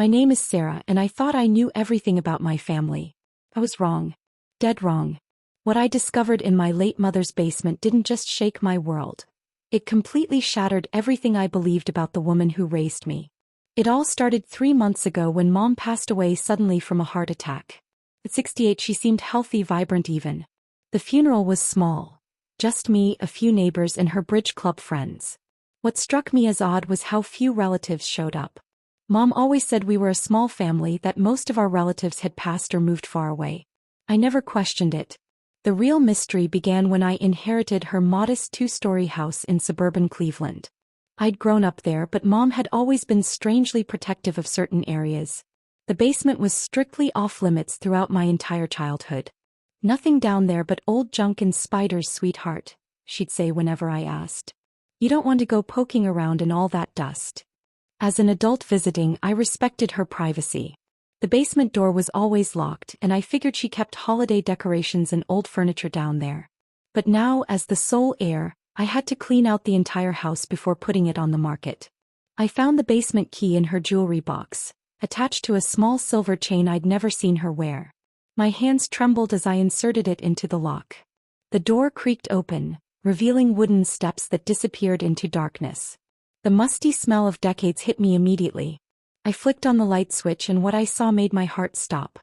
My name is Sarah, and I thought I knew everything about my family. I was wrong. Dead wrong. What I discovered in my late mother's basement didn't just shake my world. It completely shattered everything I believed about the woman who raised me. It all started 3 months ago when Mom passed away suddenly from a heart attack. At 68 she seemed healthy, vibrant even. The funeral was small. Just me, a few neighbors, and her bridge club friends. What struck me as odd was how few relatives showed up. Mom always said we were a small family, that most of our relatives had passed or moved far away. I never questioned it. The real mystery began when I inherited her modest 2-story house in suburban Cleveland. I'd grown up there, but Mom had always been strangely protective of certain areas. The basement was strictly off-limits throughout my entire childhood. "Nothing down there but old junk and spiders, sweetheart," she'd say whenever I asked. "You don't want to go poking around in all that dust." As an adult visiting, I respected her privacy. The basement door was always locked, and I figured she kept holiday decorations and old furniture down there. But now, as the sole heir, I had to clean out the entire house before putting it on the market. I found the basement key in her jewelry box, attached to a small silver chain I'd never seen her wear. My hands trembled as I inserted it into the lock. The door creaked open, revealing wooden steps that disappeared into darkness. The musty smell of decades hit me immediately. I flicked on the light switch, and what I saw made my heart stop.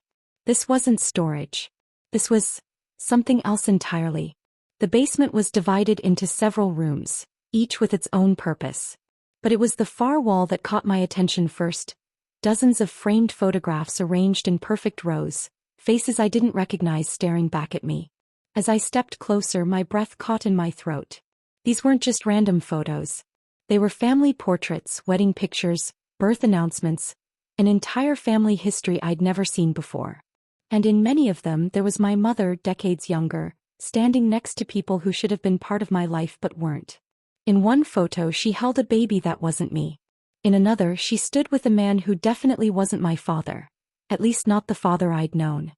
This wasn't storage. This was something else entirely. The basement was divided into several rooms, each with its own purpose. But it was the far wall that caught my attention first. Dozens of framed photographs arranged in perfect rows, faces I didn't recognize staring back at me. As I stepped closer, my breath caught in my throat. These weren't just random photos. They were family portraits, wedding pictures, birth announcements, an entire family history I'd never seen before. And in many of them there was my mother, decades younger, standing next to people who should have been part of my life but weren't. In one photo she held a baby that wasn't me. In another she stood with a man who definitely wasn't my father. At least not the father I'd known.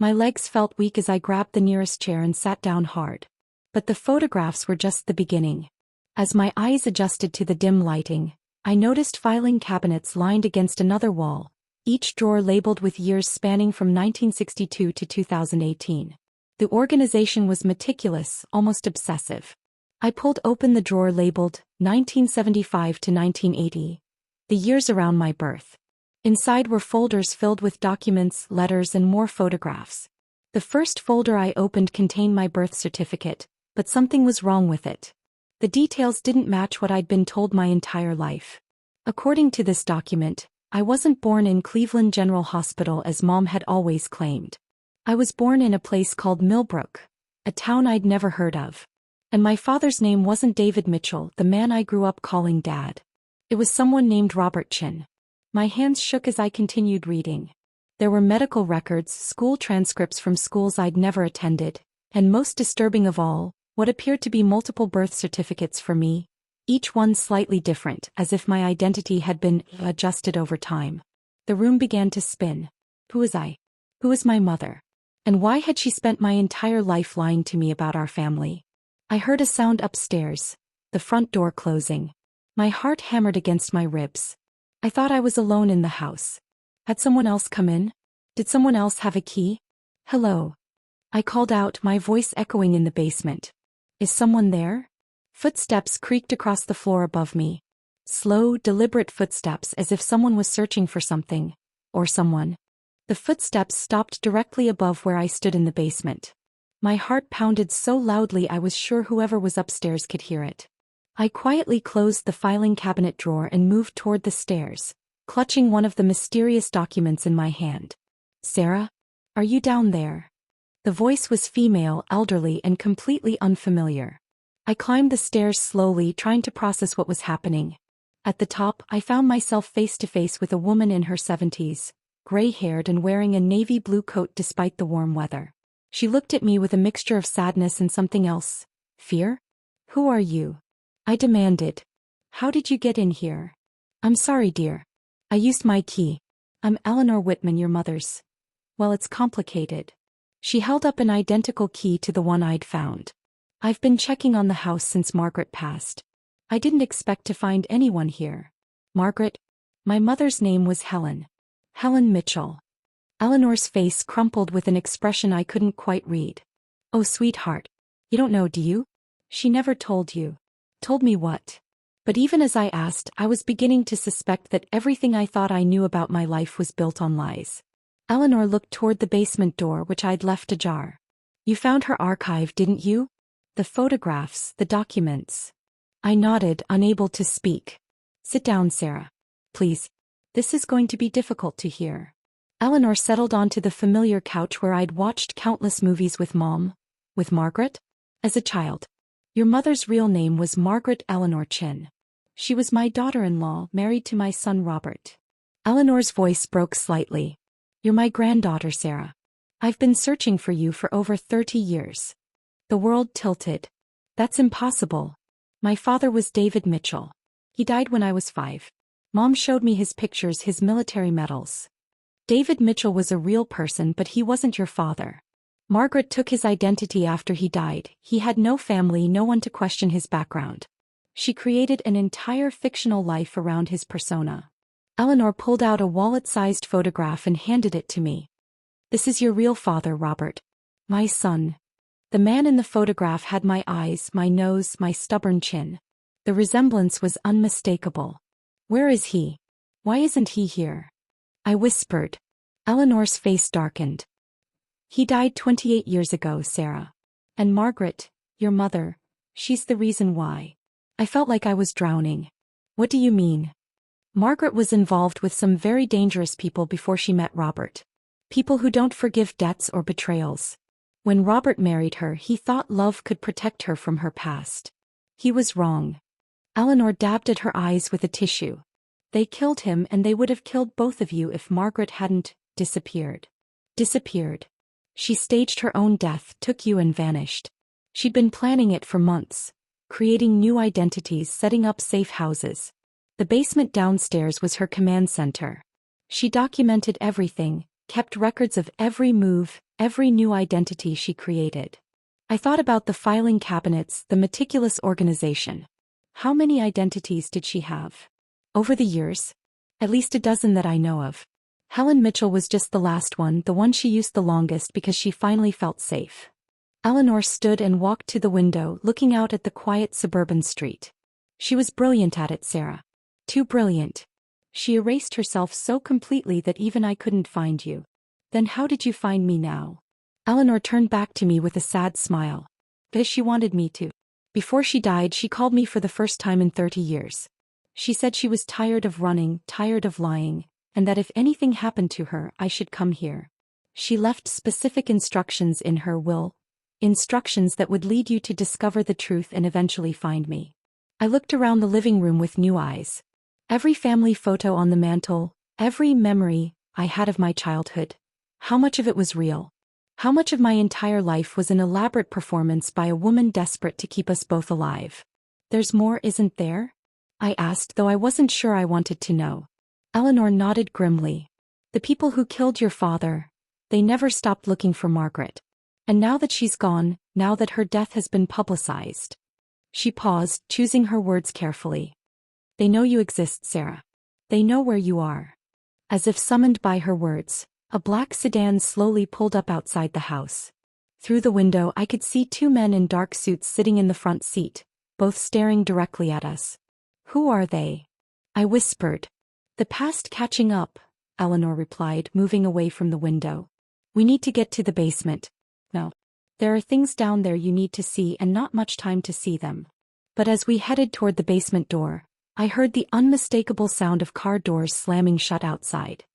My legs felt weak as I grabbed the nearest chair and sat down hard. But the photographs were just the beginning. As my eyes adjusted to the dim lighting, I noticed filing cabinets lined against another wall, each drawer labeled with years spanning from 1962 to 2018. The organization was meticulous, almost obsessive. I pulled open the drawer labeled 1975 to 1980, the years around my birth. Inside were folders filled with documents, letters, and more photographs. The first folder I opened contained my birth certificate, but something was wrong with it. The details didn't match what I'd been told my entire life. According to this document, I wasn't born in Cleveland General Hospital as Mom had always claimed. I was born in a place called Millbrook, a town I'd never heard of. And my father's name wasn't David Mitchell, the man I grew up calling Dad. It was someone named Robert Chin. My hands shook as I continued reading. There were medical records, school transcripts from schools I'd never attended, and most disturbing of all, what appeared to be multiple birth certificates for me, each one slightly different, as if my identity had been adjusted over time. The room began to spin. Who was I? Who was my mother? And why had she spent my entire life lying to me about our family? I heard a sound upstairs, the front door closing. My heart hammered against my ribs. I thought I was alone in the house. Had someone else come in? Did someone else have a key? "Hello," I called out, my voice echoing in the basement. "Is someone there?" Footsteps creaked across the floor above me. Slow, deliberate footsteps, as if someone was searching for something. Or someone. The footsteps stopped directly above where I stood in the basement. My heart pounded so loudly I was sure whoever was upstairs could hear it. I quietly closed the filing cabinet drawer and moved toward the stairs, clutching one of the mysterious documents in my hand. "Sarah? Are you down there?" The voice was female, elderly, and completely unfamiliar. I climbed the stairs slowly, trying to process what was happening. At the top, I found myself face to face with a woman in her 70s, gray-haired and wearing a navy blue coat despite the warm weather. She looked at me with a mixture of sadness and something else. "Fear? Who are you?" I demanded. "How did you get in here?" "I'm sorry, dear. I used my key. I'm Eleanor Whitman, your mother's." "Well, it's complicated." She held up an identical key to the one I'd found. "I've been checking on the house since Margaret passed. I didn't expect to find anyone here." "Margaret?" My mother's name was Helen. Helen Mitchell. Eleanor's face crumpled with an expression I couldn't quite read. Oh, sweetheart. You don't know, do you? She never told you. Told me what? But even as I asked, I was beginning to suspect that everything I thought I knew about my life was built on lies. Eleanor looked toward the basement door which I'd left ajar. You found her archive, didn't you? The photographs, the documents. I nodded, unable to speak. Sit down, Sarah. Please. This is going to be difficult to hear. Eleanor settled onto the familiar couch where I'd watched countless movies with Mom. With Margaret? As a child. Your mother's real name was Margaret Eleanor Chin. She was my daughter-in-law, married to my son Robert. Eleanor's voice broke slightly. You're my granddaughter, Sarah. I've been searching for you for over 30 years. The world tilted. That's impossible. My father was David Mitchell. He died when I was 5. Mom showed me his pictures, his military medals. David Mitchell was a real person, but he wasn't your father. Margaret took his identity after he died. He had no family, no one to question his background. She created an entire fictional life around his persona. Eleanor pulled out a wallet-sized photograph and handed it to me. This is your real father, Robert. My son. The man in the photograph had my eyes, my nose, my stubborn chin. The resemblance was unmistakable. Where is he? Why isn't he here? I whispered. Eleanor's face darkened. He died 28 years ago, Sarah. And Margaret, your mother, she's the reason why. I felt like I was drowning. What do you mean? Margaret was involved with some very dangerous people before she met Robert. People who don't forgive debts or betrayals. When Robert married her, he thought love could protect her from her past. He was wrong. Eleanor dabbed at her eyes with a tissue. They killed him, and they would have killed both of you if Margaret hadn't disappeared. Disappeared. She staged her own death, took you and vanished. She'd been planning it for months, creating new identities, setting up safe houses. The basement downstairs was her command center. She documented everything, kept records of every move, every new identity she created. I thought about the filing cabinets, the meticulous organization. How many identities did she have? Over the years? At least a dozen that I know of. Helen Mitchell was just the last one, the one she used the longest because she finally felt safe. Eleanor stood and walked to the window, looking out at the quiet suburban street. She was brilliant at it, Sarah. Too brilliant. She erased herself so completely that even I couldn't find you. Then how did you find me now? Eleanor turned back to me with a sad smile. Because she wanted me to. Before she died, she called me for the first time in 30 years. She said she was tired of running, tired of lying, and that if anything happened to her, I should come here. She left specific instructions in her will, instructions that would lead you to discover the truth and eventually find me. I looked around the living room with new eyes. Every family photo on the mantel, every memory I had of my childhood. How much of it was real? How much of my entire life was an elaborate performance by a woman desperate to keep us both alive? There's more, isn't there? I asked, though I wasn't sure I wanted to know. Eleanor nodded grimly. The people who killed your father, they never stopped looking for Margaret. And now that she's gone, now that her death has been publicized. She paused, choosing her words carefully. They know you exist, Sarah. They know where you are. As if summoned by her words, a black sedan slowly pulled up outside the house. Through the window I could see 2 men in dark suits sitting in the front seat, both staring directly at us. Who are they? I whispered. The past catching up, Eleanor replied, moving away from the window. We need to get to the basement. No. There are things down there you need to see and not much time to see them. But as we headed toward the basement door, I heard the unmistakable sound of car doors slamming shut outside.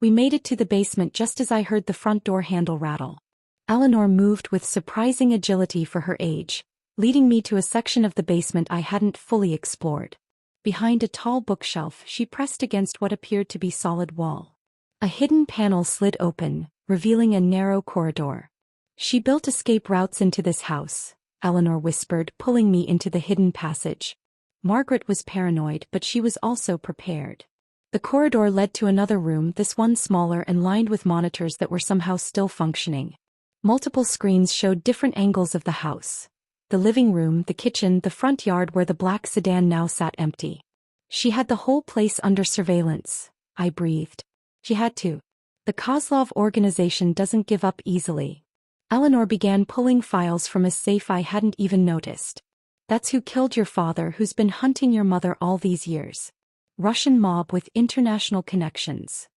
We made it to the basement just as I heard the front door handle rattle. Eleanor moved with surprising agility for her age, leading me to a section of the basement I hadn't fully explored. Behind a tall bookshelf, she pressed against what appeared to be solid wall. A hidden panel slid open, revealing a narrow corridor. She built escape routes into this house, Eleanor whispered, pulling me into the hidden passage. Margaret was paranoid, but she was also prepared. The corridor led to another room, this one smaller and lined with monitors that were somehow still functioning. Multiple screens showed different angles of the house. The living room, the kitchen, the front yard where the black sedan now sat empty. She had the whole place under surveillance, I breathed. She had to. The Kozlov organization doesn't give up easily. Eleanor began pulling files from a safe I hadn't even noticed. That's who killed your father, who's been hunting your mother all these years. Russian mob with international connections.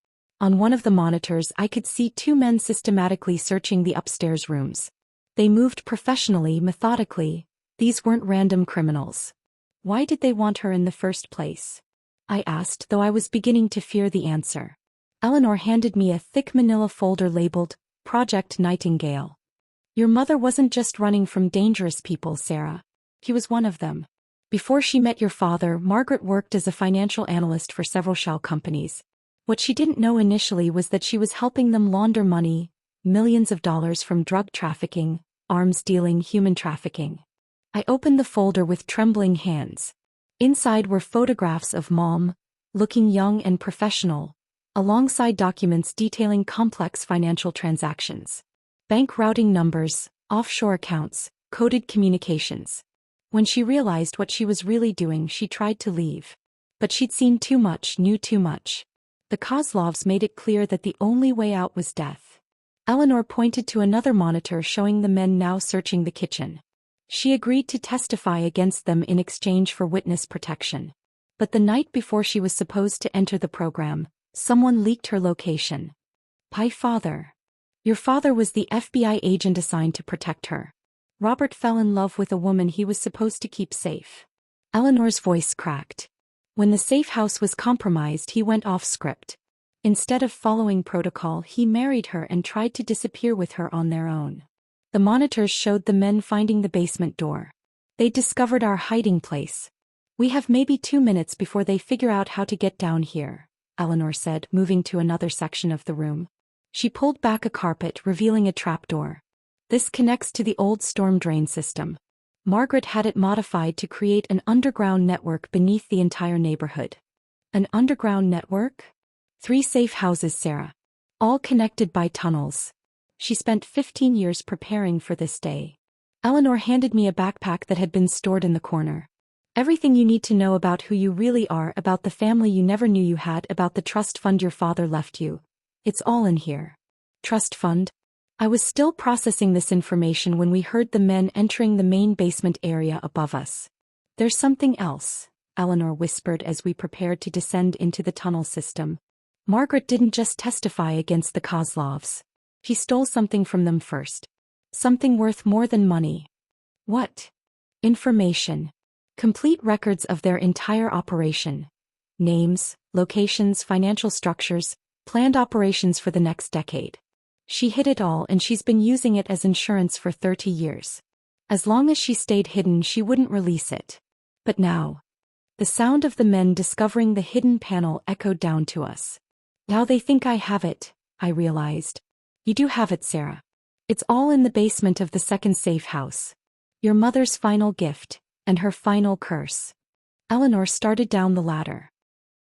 On one of the monitors I could see two men systematically searching the upstairs rooms. They moved professionally, methodically. These weren't random criminals. Why did they want her in the first place? I asked, though I was beginning to fear the answer. Eleanor handed me a thick manila folder labeled, Project Nightingale. Your mother wasn't just running from dangerous people, Sarah. He was one of them. Before she met your father, Margaret worked as a financial analyst for several shell companies. What she didn't know initially was that she was helping them launder money, millions of dollars from drug trafficking, arms dealing, human trafficking. I opened the folder with trembling hands. Inside were photographs of Mom, looking young and professional, alongside documents detailing complex financial transactions. Bank routing numbers, offshore accounts, coded communications. When she realized what she was really doing, she tried to leave. But she'd seen too much, knew too much. The Kozlovs made it clear that the only way out was death. Eleanor pointed to another monitor showing the men now searching the kitchen. She agreed to testify against them in exchange for witness protection. But the night before she was supposed to enter the program, someone leaked her location. My father. Your father was the FBI agent assigned to protect her. Robert fell in love with a woman he was supposed to keep safe. Eleanor's voice cracked. When the safe house was compromised, he went off script. Instead of following protocol, he married her and tried to disappear with her on their own. The monitors showed the men finding the basement door. They discovered our hiding place. We have maybe 2 minutes before they figure out how to get down here, Eleanor said, moving to another section of the room. She pulled back a carpet, revealing a trapdoor. This connects to the old storm drain system. Margaret had it modified to create an underground network beneath the entire neighborhood. An underground network? 3 safe houses, Sarah. All connected by tunnels. She spent 15 years preparing for this day. Eleanor handed me a backpack that had been stored in the corner. Everything you need to know about who you really are, about the family you never knew you had, about the trust fund your father left you. It's all in here. Trust fund? I was still processing this information when we heard the men entering the main basement area above us. There's something else, Eleanor whispered as we prepared to descend into the tunnel system. Margaret didn't just testify against the Kozlovs. She stole something from them first. Something worth more than money. What? Information. Complete records of their entire operation. Names, locations, financial structures, planned operations for the next decade. She hid it all, and she's been using it as insurance for 30 years. As long as she stayed hidden, she wouldn't release it. But now, the sound of the men discovering the hidden panel echoed down to us. Now they think I have it, I realized. You do have it, Sarah. It's all in the basement of the second safe house. Your mother's final gift, and her final curse. Eleanor started down the ladder.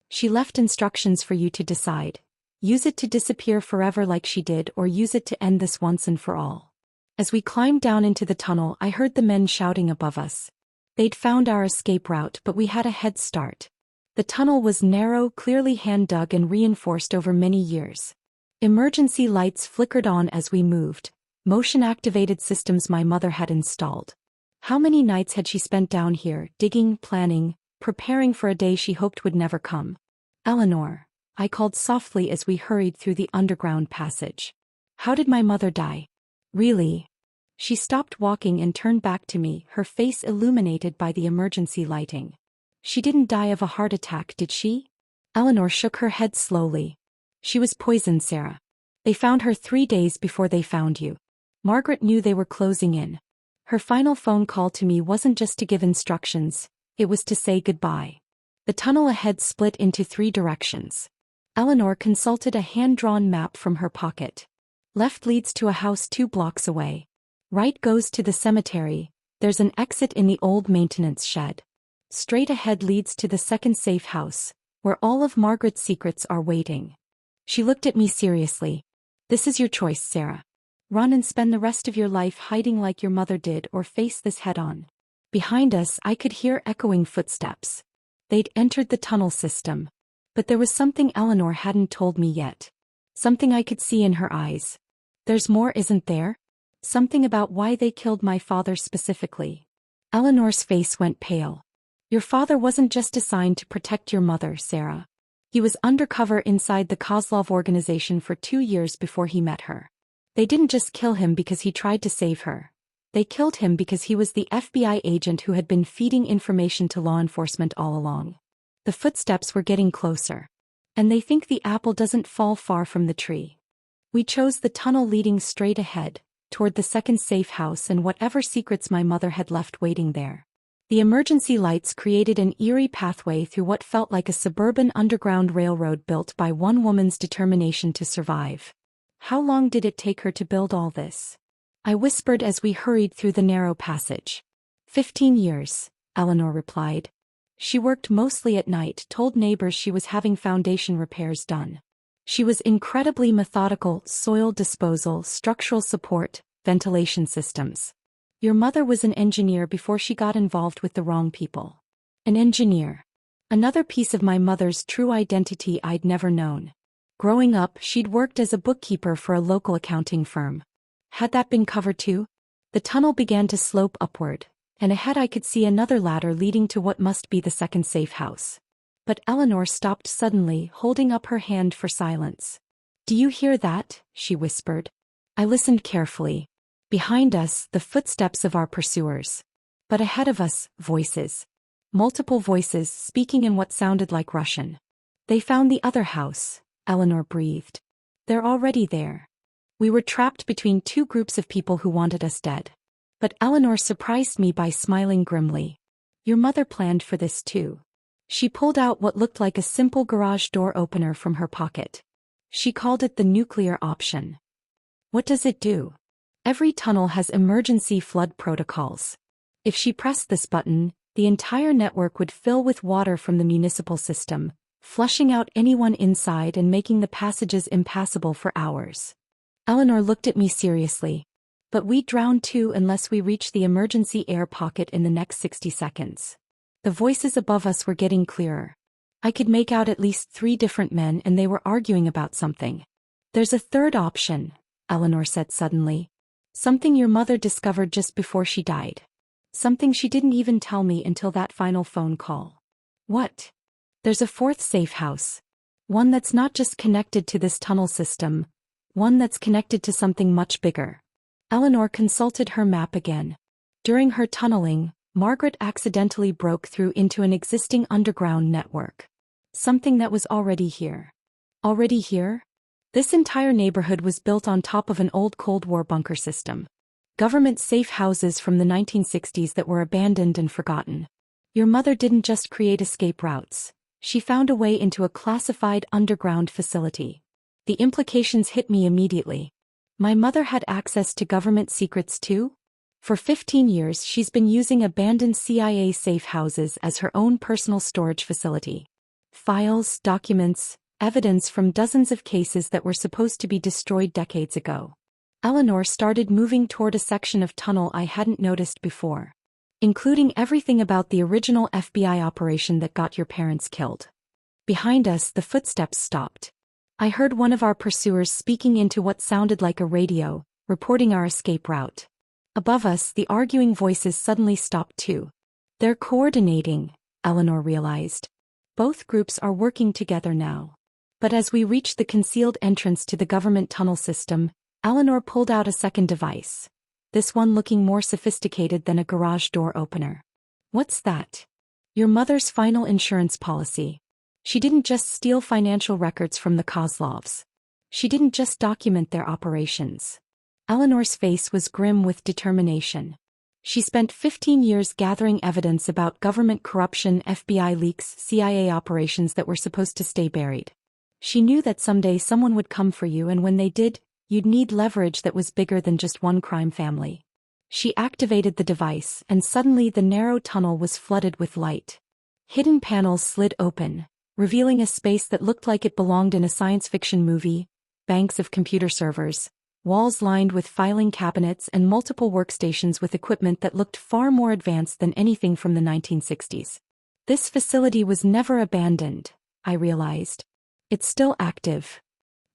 She left instructions for you to decide. Use it to disappear forever like she did, or use it to end this once and for all. As we climbed down into the tunnel, I heard the men shouting above us. They'd found our escape route, but we had a head start. The tunnel was narrow, clearly hand-dug and reinforced over many years. Emergency lights flickered on as we moved, motion-activated systems my mother had installed. How many nights had she spent down here, digging, planning, preparing for a day she hoped would never come? Eleanor, I called softly as we hurried through the underground passage. How did my mother die? Really? She stopped walking and turned back to me, her face illuminated by the emergency lighting. She didn't die of a heart attack, did she? Eleanor shook her head slowly. She was poisoned, Sarah. They found her 3 days before they found you. Margaret knew they were closing in. Her final phone call to me wasn't just to give instructions, it was to say goodbye. The tunnel ahead split into 3 directions. Eleanor consulted a hand-drawn map from her pocket. Left leads to a house 2 blocks away. Right goes to the cemetery. There's an exit in the old maintenance shed. Straight ahead leads to the second safe house, where all of Margaret's secrets are waiting. She looked at me seriously. This is your choice, Sarah. Run and spend the rest of your life hiding like your mother did, or face this head-on. Behind us, I could hear echoing footsteps. They'd entered the tunnel system. But there was something Eleanor hadn't told me yet. Something I could see in her eyes. There's more, isn't there? Something about why they killed my father specifically. Eleanor's face went pale. Your father wasn't just assigned to protect your mother, Sarah. He was undercover inside the Kozlov organization for 2 years before he met her. They didn't just kill him because he tried to save her. They killed him because he was the FBI agent who had been feeding information to law enforcement all along. The footsteps were getting closer. And they think the apple doesn't fall far from the tree. We chose the tunnel leading straight ahead, toward the second safe house and whatever secrets my mother had left waiting there. The emergency lights created an eerie pathway through what felt like a suburban underground railroad built by one woman's determination to survive. How long did it take her to build all this? I whispered as we hurried through the narrow passage. 15 years, Eleanor replied. She worked mostly at night, told neighbors she was having foundation repairs done. She was incredibly methodical: soil disposal, structural support, ventilation systems. Your mother was an engineer before she got involved with the wrong people. An engineer. Another piece of my mother's true identity I'd never known. Growing up, she'd worked as a bookkeeper for a local accounting firm. Had that been covered too? The tunnel began to slope upward, and ahead I could see another ladder leading to what must be the second safe house. But Eleanor stopped suddenly, holding up her hand for silence. Do you hear that? She whispered. I listened carefully. Behind us, the footsteps of our pursuers. But ahead of us, voices. Multiple voices speaking in what sounded like Russian. They found the other house, Eleanor breathed. They're already there. We were trapped between two groups of people who wanted us dead. But Eleanor surprised me by smiling grimly. Your mother planned for this too. She pulled out what looked like a simple garage door opener from her pocket. She called it the nuclear option. What does it do? Every tunnel has emergency flood protocols. If she pressed this button, the entire network would fill with water from the municipal system, flushing out anyone inside and making the passages impassable for hours. Eleanor looked at me seriously. But we'd drown too unless we reached the emergency air pocket in the next 60 seconds. The voices above us were getting clearer. I could make out at least 3 different men, and they were arguing about something. There's a third option, Eleanor said suddenly. Something your mother discovered just before she died. Something she didn't even tell me until that final phone call. What? There's a fourth safe house. One that's not just connected to this tunnel system. One that's connected to something much bigger. Eleanor consulted her map again. During her tunneling, Margaret accidentally broke through into an existing underground network. Something that was already here. Already here? This entire neighborhood was built on top of an old Cold War bunker system. Government safe houses from the 1960s that were abandoned and forgotten. Your mother didn't just create escape routes. She found a way into a classified underground facility. The implications hit me immediately. My mother had access to government secrets too? For 15 years she's been using abandoned CIA safe houses as her own personal storage facility. Files, documents, evidence from dozens of cases that were supposed to be destroyed decades ago. Eleanor started moving toward a section of tunnel I hadn't noticed before. Including everything about the original FBI operation that got your parents killed. Behind us, the footsteps stopped. I heard one of our pursuers speaking into what sounded like a radio, reporting our escape route. Above us, the arguing voices suddenly stopped too. They're coordinating, Eleanor realized. Both groups are working together now. But as we reached the concealed entrance to the government tunnel system, Eleanor pulled out a second device. This one looking more sophisticated than a garage door opener. What's that? Your mother's final insurance policy. She didn't just steal financial records from the Kozlovs. She didn't just document their operations. Eleanor's face was grim with determination. She spent 15 years gathering evidence about government corruption, FBI leaks, CIA operations that were supposed to stay buried. She knew that someday someone would come for you, and when they did, you'd need leverage that was bigger than just one crime family. She activated the device, and suddenly the narrow tunnel was flooded with light. Hidden panels slid open, revealing a space that looked like it belonged in a science fiction movie, banks of computer servers, walls lined with filing cabinets, and multiple workstations with equipment that looked far more advanced than anything from the 1960s. This facility was never abandoned, I realized. It's still active.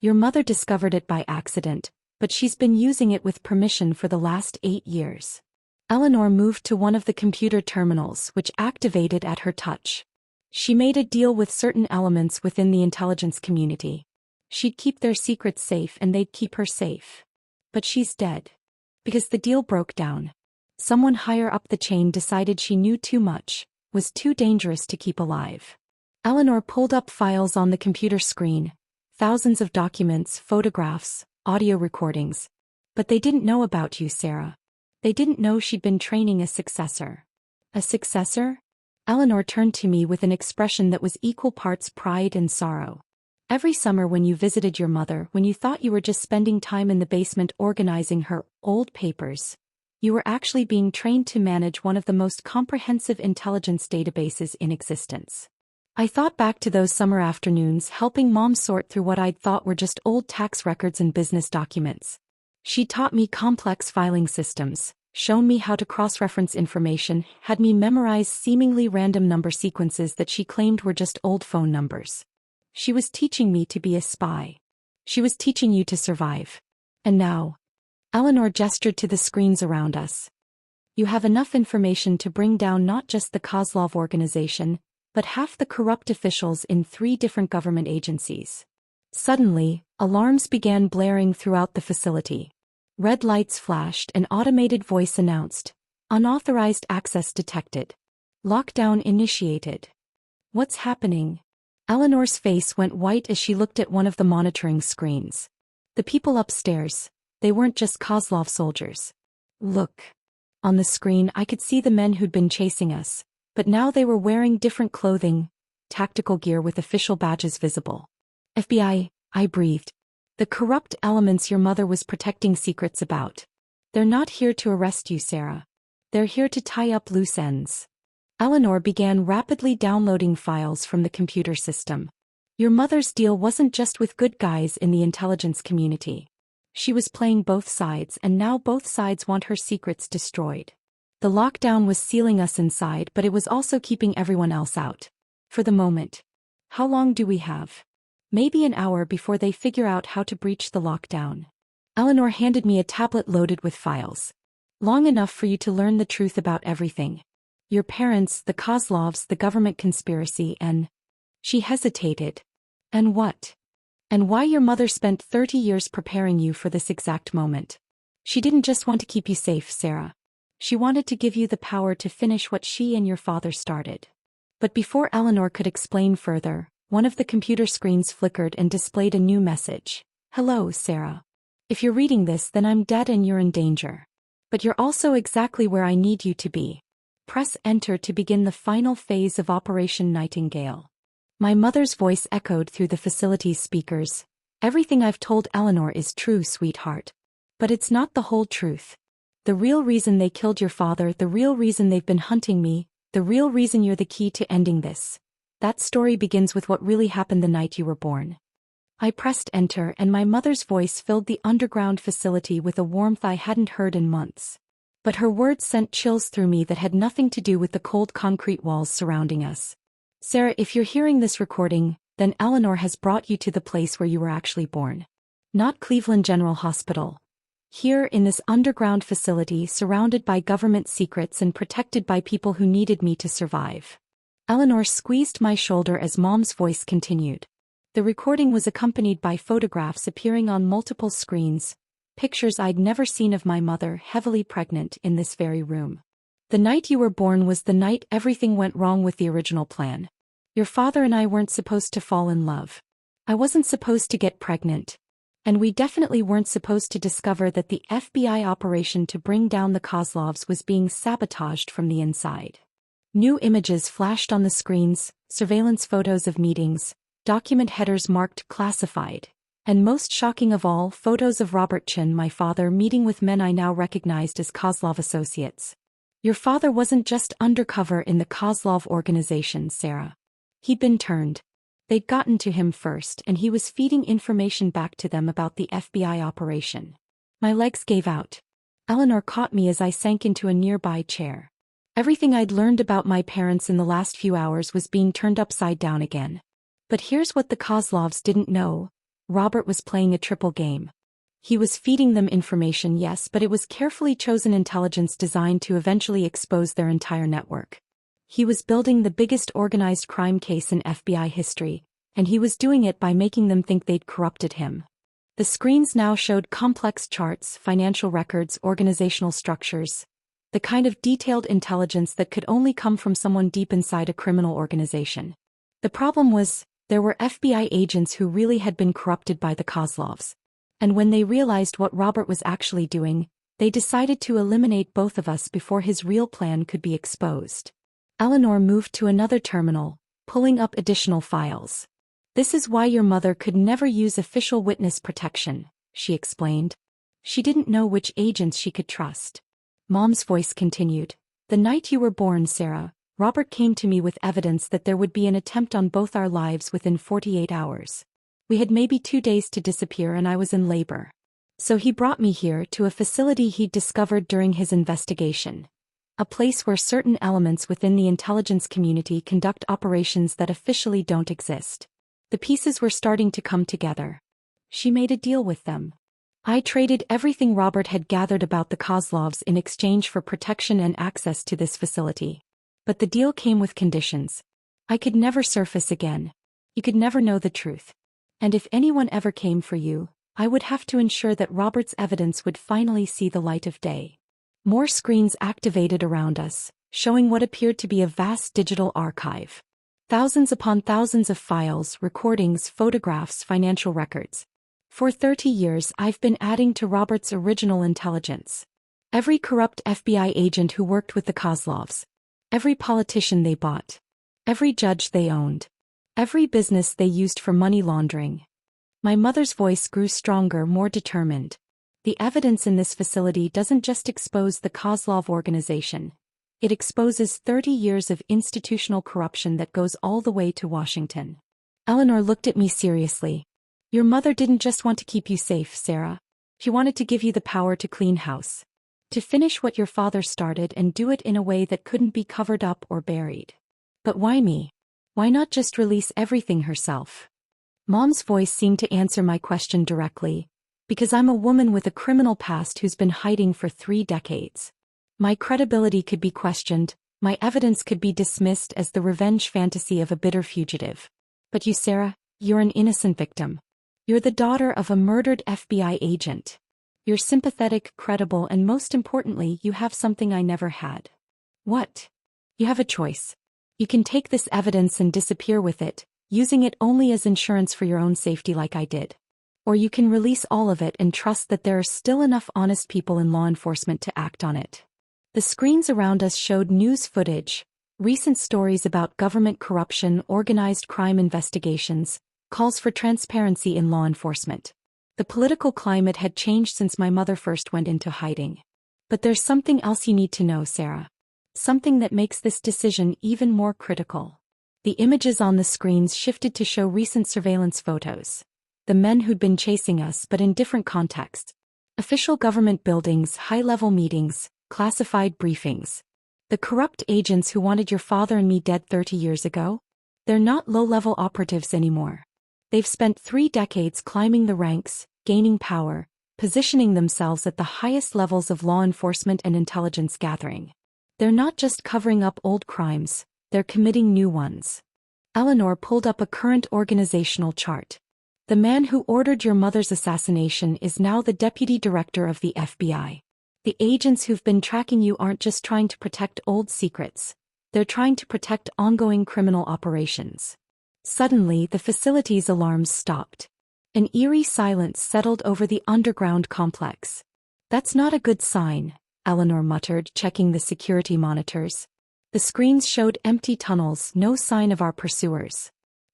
Your mother discovered it by accident, but she's been using it with permission for the last 8 years. Eleanor moved to one of the computer terminals, which activated at her touch. She made a deal with certain elements within the intelligence community. She'd keep their secrets safe and they'd keep her safe. But she's dead. Because the deal broke down. Someone higher up the chain decided she knew too much, was too dangerous to keep alive. Eleanor pulled up files on the computer screen, thousands of documents, photographs, audio recordings. But they didn't know about you, Sarah. They didn't know she'd been training a successor. A successor? Eleanor turned to me with an expression that was equal parts pride and sorrow. Every summer when you visited your mother, when you thought you were just spending time in the basement organizing her old papers, you were actually being trained to manage one of the most comprehensive intelligence databases in existence. I thought back to those summer afternoons helping Mom sort through what I'd thought were just old tax records and business documents. She taught me complex filing systems, shown me how to cross-reference information, had me memorize seemingly random number sequences that she claimed were just old phone numbers. She was teaching me to be a spy. She was teaching you to survive. And now, Eleanor gestured to the screens around us. You have enough information to bring down not just the Kozlov organization, but half the corrupt officials in 3 different government agencies. Suddenly, alarms began blaring throughout the facility. Red lights flashed, an automated voice announced, "Unauthorized access detected. Lockdown initiated." What's happening? Eleanor's face went white as she looked at one of the monitoring screens. The people upstairs, they weren't just Kozlov soldiers. Look. On the screen I could see the men who'd been chasing us, but now they were wearing different clothing, tactical gear with official badges visible. FBI, I breathed. The corrupt elements your mother was protecting secrets about. They're not here to arrest you, Sarah. They're here to tie up loose ends. Eleanor began rapidly downloading files from the computer system. Your mother's deal wasn't just with good guys in the intelligence community. She was playing both sides, and now both sides want her secrets destroyed. The lockdown was sealing us inside, but it was also keeping everyone else out. For the moment. How long do we have? Maybe an hour before they figure out how to breach the lockdown. Eleanor handed me a tablet loaded with files. Long enough for you to learn the truth about everything. Your parents, the Kozlovs, the government conspiracy, and... She hesitated. And what? And why your mother spent 30 years preparing you for this exact moment. She didn't just want to keep you safe, Sarah. She wanted to give you the power to finish what she and your father started. But before Eleanor could explain further, one of the computer screens flickered and displayed a new message. Hello, Sarah. If you're reading this, then I'm dead and you're in danger. But you're also exactly where I need you to be. Press Enter to begin the final phase of Operation Nightingale. My mother's voice echoed through the facility's speakers. Everything I've told Eleanor is true, sweetheart. But it's not the whole truth. The real reason they killed your father, the real reason they've been hunting me, the real reason you're the key to ending this. That story begins with what really happened the night you were born. I pressed Enter, and my mother's voice filled the underground facility with a warmth I hadn't heard in months. But her words sent chills through me that had nothing to do with the cold concrete walls surrounding us. Sarah, if you're hearing this recording, then Eleanor has brought you to the place where you were actually born. Not Cleveland General Hospital. Here in this underground facility surrounded by government secrets and protected by people who needed me to survive. Eleanor squeezed my shoulder as Mom's voice continued. The recording was accompanied by photographs appearing on multiple screens, pictures I'd never seen of my mother heavily pregnant in this very room. The night you were born was the night everything went wrong with the original plan. Your father and I weren't supposed to fall in love. I wasn't supposed to get pregnant. And we definitely weren't supposed to discover that the FBI operation to bring down the Kozlovs was being sabotaged from the inside. New images flashed on the screens, surveillance photos of meetings, document headers marked classified, and most shocking of all, photos of Robert Chin, my father, meeting with men I now recognized as Kozlov associates. Your father wasn't just undercover in the Kozlov organization, Sarah. He'd been turned. They'd gotten to him first, and he was feeding information back to them about the FBI operation. My legs gave out. Eleanor caught me as I sank into a nearby chair. Everything I'd learned about my parents in the last few hours was being turned upside down again. But here's what the Kozlovs didn't know. Robert was playing a triple game. He was feeding them information, yes, but it was carefully chosen intelligence designed to eventually expose their entire network. He was building the biggest organized crime case in FBI history, and he was doing it by making them think they'd corrupted him. The screens now showed complex charts, financial records, organizational structures, the kind of detailed intelligence that could only come from someone deep inside a criminal organization. The problem was, there were FBI agents who really had been corrupted by the Kozlovs. And when they realized what Robert was actually doing, they decided to eliminate both of us before his real plan could be exposed. Eleanor moved to another terminal, pulling up additional files. "This is why your mother could never use official witness protection," she explained. She didn't know which agents she could trust. Mom's voice continued. "The night you were born, Sarah, Robert came to me with evidence that there would be an attempt on both our lives within 48 hours. We had maybe 2 days to disappear and I was in labor. So he brought me here to a facility he'd discovered during his investigation. A place where certain elements within the intelligence community conduct operations that officially don't exist. The pieces were starting to come together. She made a deal with them. I traded everything Robert had gathered about the Kozlovs in exchange for protection and access to this facility. But the deal came with conditions. I could never surface again. You could never know the truth. And if anyone ever came for you, I would have to ensure that Robert's evidence would finally see the light of day." More screens activated around us, showing what appeared to be a vast digital archive. Thousands upon thousands of files, recordings, photographs, financial records. For 30 years I've been adding to Robert's original intelligence. Every corrupt FBI agent who worked with the Kozlovs. Every politician they bought. Every judge they owned. Every business they used for money laundering. My mother's voice grew stronger, more determined. The evidence in this facility doesn't just expose the Kozlov organization. It exposes 30 years of institutional corruption that goes all the way to Washington. Eleanor looked at me seriously. "Your mother didn't just want to keep you safe, Sarah. She wanted to give you the power to clean house. To finish what your father started and do it in a way that couldn't be covered up or buried." "But why me? Why not just release everything herself?" Mom's voice seemed to answer my question directly. "Because I'm a woman with a criminal past who's been hiding for 3 decades. My credibility could be questioned, my evidence could be dismissed as the revenge fantasy of a bitter fugitive. But you, Sarah, you're an innocent victim. You're the daughter of a murdered FBI agent. You're sympathetic, credible, and most importantly, you have something I never had." "What?" "You have a choice. You can take this evidence and disappear with it, using it only as insurance for your own safety like I did. Or you can release all of it and trust that there are still enough honest people in law enforcement to act on it." The screens around us showed news footage, recent stories about government corruption, organized crime investigations, calls for transparency in law enforcement. The political climate had changed since my mother first went into hiding. But there's something else you need to know, Sarah. Something that makes this decision even more critical. The images on the screens shifted to show recent surveillance photos. The men who'd been chasing us, but in different contexts. Official government buildings, high-level meetings, classified briefings. The corrupt agents who wanted your father and me dead 30 years ago? They're not low-level operatives anymore. They've spent 3 decades climbing the ranks, gaining power, positioning themselves at the highest levels of law enforcement and intelligence gathering. They're not just covering up old crimes, they're committing new ones. Eleanor pulled up a current organizational chart. The man who ordered your mother's assassination is now the deputy director of the FBI. The agents who've been tracking you aren't just trying to protect old secrets, they're trying to protect ongoing criminal operations. Suddenly, the facility's alarms stopped. An eerie silence settled over the underground complex. "That's not a good sign," Eleanor muttered, checking the security monitors. The screens showed empty tunnels, no sign of our pursuers.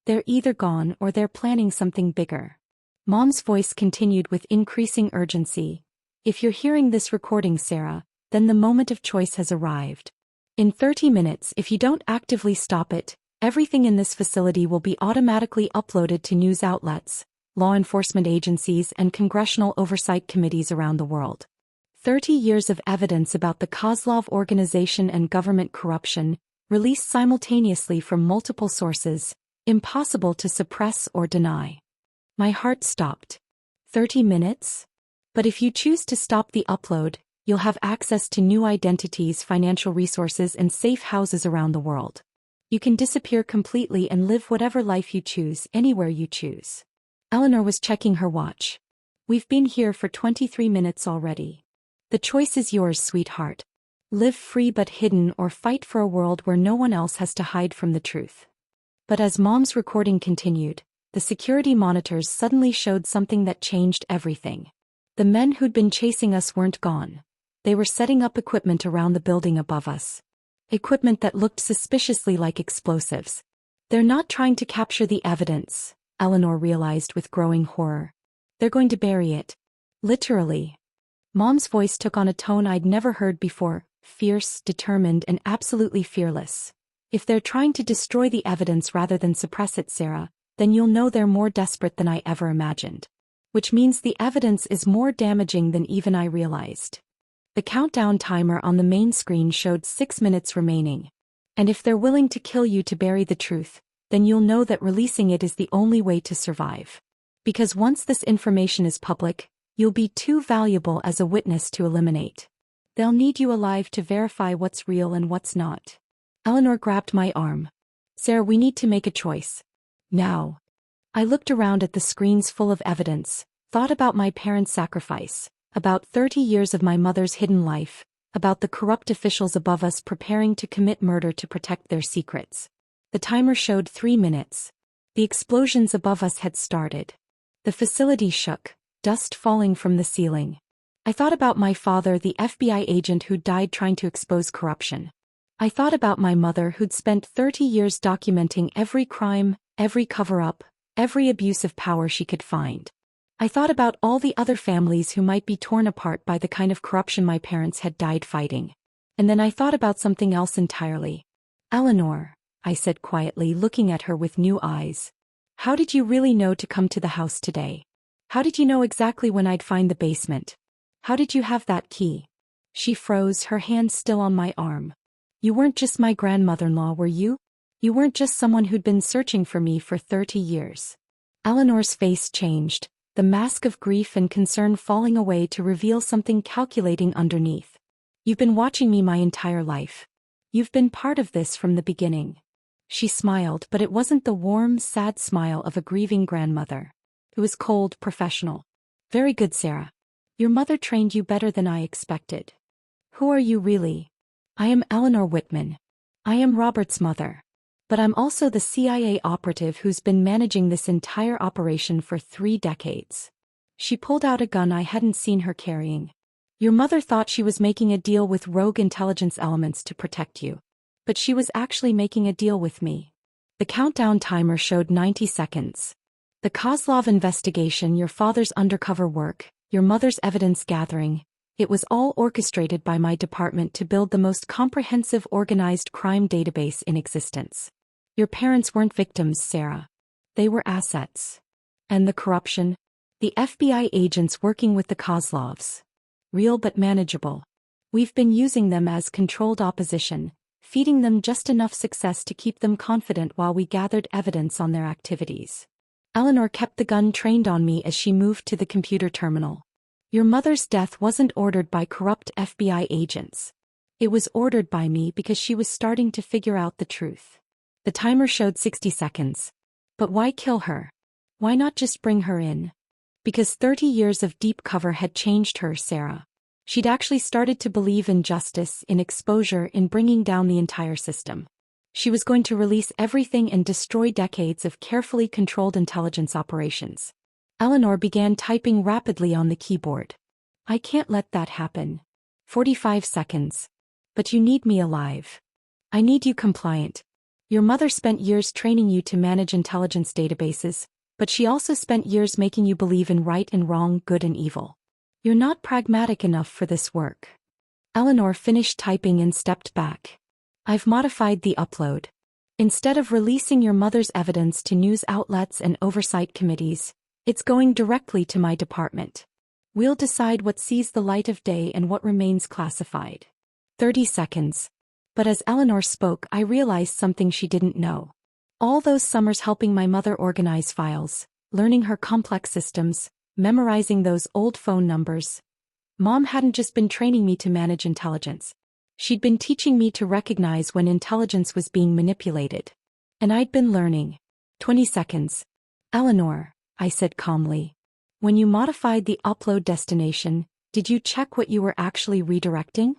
"They're either gone or they're planning something bigger." Mom's voice continued with increasing urgency. "If you're hearing this recording, Sarah, then the moment of choice has arrived. In 30 minutes, if you don't actively stop it, everything in this facility will be automatically uploaded to news outlets, law enforcement agencies, and congressional oversight committees around the world. 30 years of evidence about the Kozlov organization and government corruption, released simultaneously from multiple sources, Impossible to suppress or deny. My heart stopped. 30 minutes? But if you choose to stop the upload, you'll have access to new identities, financial resources, and safe houses around the world. You can disappear completely and live whatever life you choose, anywhere you choose. Eleanor was checking her watch. We've been here for 23 minutes already. The choice is yours, sweetheart. Live free but hidden, or fight for a world where no one else has to hide from the truth. But as Mom's recording continued, the security monitors suddenly showed something that changed everything. The men who'd been chasing us weren't gone. They were setting up equipment around the building above us. Equipment that looked suspiciously like explosives. They're not trying to capture the evidence, Eleanor realized with growing horror. They're going to bury it. Literally. Mom's voice took on a tone I'd never heard before, fierce, determined, and absolutely fearless. If they're trying to destroy the evidence rather than suppress it, Sarah, then you'll know they're more desperate than I ever imagined. Which means the evidence is more damaging than even I realized. The countdown timer on the main screen showed 6 minutes remaining. And if they're willing to kill you to bury the truth, then you'll know that releasing it is the only way to survive. Because once this information is public, you'll be too valuable as a witness to eliminate. They'll need you alive to verify what's real and what's not. Eleanor grabbed my arm. Sarah, we need to make a choice. Now. I looked around at the screens full of evidence, thought about my parents' sacrifice, about 30 years of my mother's hidden life, about the corrupt officials above us preparing to commit murder to protect their secrets. The timer showed 3 minutes. The explosions above us had started. The facility shook, dust falling from the ceiling. I thought about my father, the FBI agent who died trying to expose corruption. I thought about my mother who'd spent 30 years documenting every crime, every cover-up, every abuse of power she could find. I thought about all the other families who might be torn apart by the kind of corruption my parents had died fighting. And then I thought about something else entirely. Eleanor, I said quietly, looking at her with new eyes. How did you really know to come to the house today? How did you know exactly when I'd find the basement? How did you have that key? She froze, her hand still on my arm. You weren't just my grandmother-in-law, were you? You weren't just someone who'd been searching for me for 30 years. Eleanor's face changed, the mask of grief and concern falling away to reveal something calculating underneath. You've been watching me my entire life. You've been part of this from the beginning. She smiled, but it wasn't the warm, sad smile of a grieving grandmother. It was cold, professional. Very good, Sarah. Your mother trained you better than I expected. Who are you really? I am Eleanor Whitman. I am Robert's mother. But I'm also the CIA operative who's been managing this entire operation for 3 decades. She pulled out a gun I hadn't seen her carrying. Your mother thought she was making a deal with rogue intelligence elements to protect you. But she was actually making a deal with me. The countdown timer showed 90 seconds. The Kozlov investigation, your father's undercover work, your mother's evidence gathering, it was all orchestrated by my department to build the most comprehensive organized crime database in existence. Your parents weren't victims, Sarah. They were assets. And the corruption? The FBI agents working with the Kozlovs. Real but manageable. We've been using them as controlled opposition, feeding them just enough success to keep them confident while we gathered evidence on their activities. Eleanor kept the gun trained on me as she moved to the computer terminal. Your mother's death wasn't ordered by corrupt FBI agents. It was ordered by me because she was starting to figure out the truth. The timer showed 60 seconds. But why kill her? Why not just bring her in? Because 30 years of deep cover had changed her, Sarah. She'd actually started to believe in justice, in exposure, in bringing down the entire system. She was going to release everything and destroy decades of carefully controlled intelligence operations. Eleanor began typing rapidly on the keyboard. I can't let that happen. 45 seconds. But you need me alive. I need you compliant. Your mother spent years training you to manage intelligence databases, but she also spent years making you believe in right and wrong, good and evil. You're not pragmatic enough for this work. Eleanor finished typing and stepped back. I've modified the upload. Instead of releasing your mother's evidence to news outlets and oversight committees, it's going directly to my department. We'll decide what sees the light of day and what remains classified. 30 seconds. But as Eleanor spoke, I realized something she didn't know. All those summers helping my mother organize files, learning her complex systems, memorizing those old phone numbers. Mom hadn't just been training me to manage intelligence. She'd been teaching me to recognize when intelligence was being manipulated. And I'd been learning. 20 seconds. Eleanor, I said calmly. When you modified the upload destination, did you check what you were actually redirecting?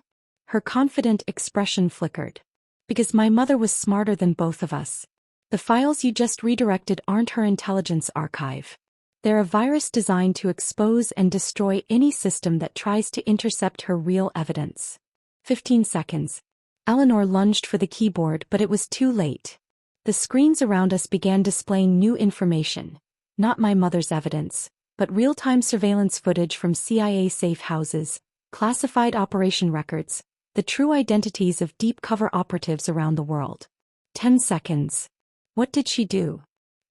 Her confident expression flickered. Because my mother was smarter than both of us. The files you just redirected aren't her intelligence archive. They're a virus designed to expose and destroy any system that tries to intercept her real evidence. 15 seconds. Eleanor lunged for the keyboard, but it was too late. The screens around us began displaying new information. Not my mother's evidence, but real-time surveillance footage from CIA safe houses, classified operation records, the true identities of deep-cover operatives around the world. 10 seconds. What did she do?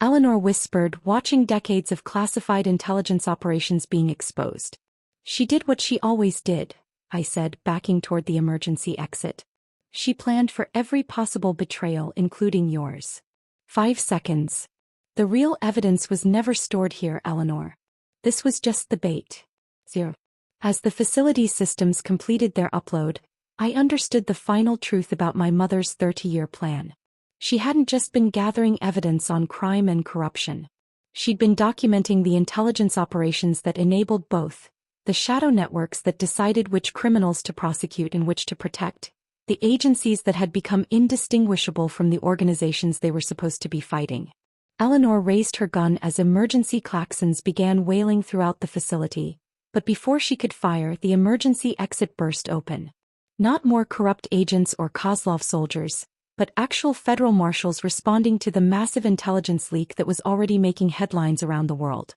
Eleanor whispered, watching decades of classified intelligence operations being exposed. She did what she always did, I said, backing toward the emergency exit. She planned for every possible betrayal, including yours. 5 seconds. The real evidence was never stored here, Eleanor. This was just the bait. 0. As the facility systems completed their upload, I understood the final truth about my mother's 30-year plan. She hadn't just been gathering evidence on crime and corruption. She'd been documenting the intelligence operations that enabled both, the shadow networks that decided which criminals to prosecute and which to protect, the agencies that had become indistinguishable from the organizations they were supposed to be fighting. Eleanor raised her gun as emergency klaxons began wailing throughout the facility, but before she could fire, the emergency exit burst open. Not more corrupt agents or Kozlov soldiers, but actual federal marshals responding to the massive intelligence leak that was already making headlines around the world.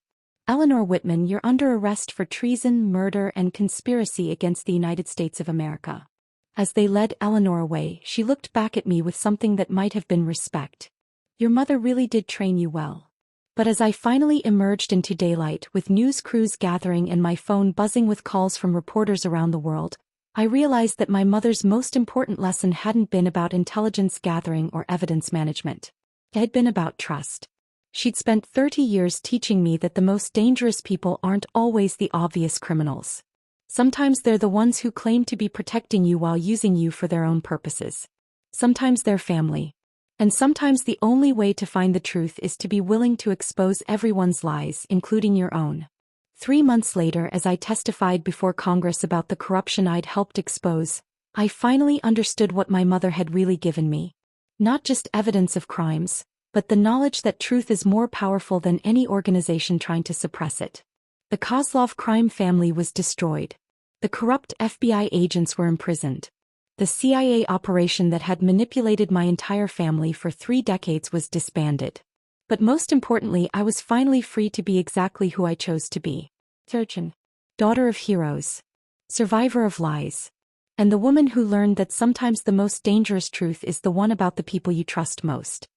Eleanor Whitman, you're under arrest for treason, murder, and conspiracy against the United States of America. As they led Eleanor away, she looked back at me with something that might have been respect. Your mother really did train you well. But as I finally emerged into daylight with news crews gathering and my phone buzzing with calls from reporters around the world, I realized that my mother's most important lesson hadn't been about intelligence gathering or evidence management. It had been about trust. She'd spent 30 years teaching me that the most dangerous people aren't always the obvious criminals. Sometimes they're the ones who claim to be protecting you while using you for their own purposes. Sometimes they're family. And sometimes the only way to find the truth is to be willing to expose everyone's lies, including your own. 3 months later, as I testified before Congress about the corruption I'd helped expose, I finally understood what my mother had really given me. Not just evidence of crimes, but the knowledge that truth is more powerful than any organization trying to suppress it. The Kozlov crime family was destroyed. The corrupt FBI agents were imprisoned. The CIA operation that had manipulated my entire family for 3 decades was disbanded. But most importantly, I was finally free to be exactly who I chose to be. Surgeon. Daughter of heroes. Survivor of lies. And the woman who learned that sometimes the most dangerous truth is the one about the people you trust most.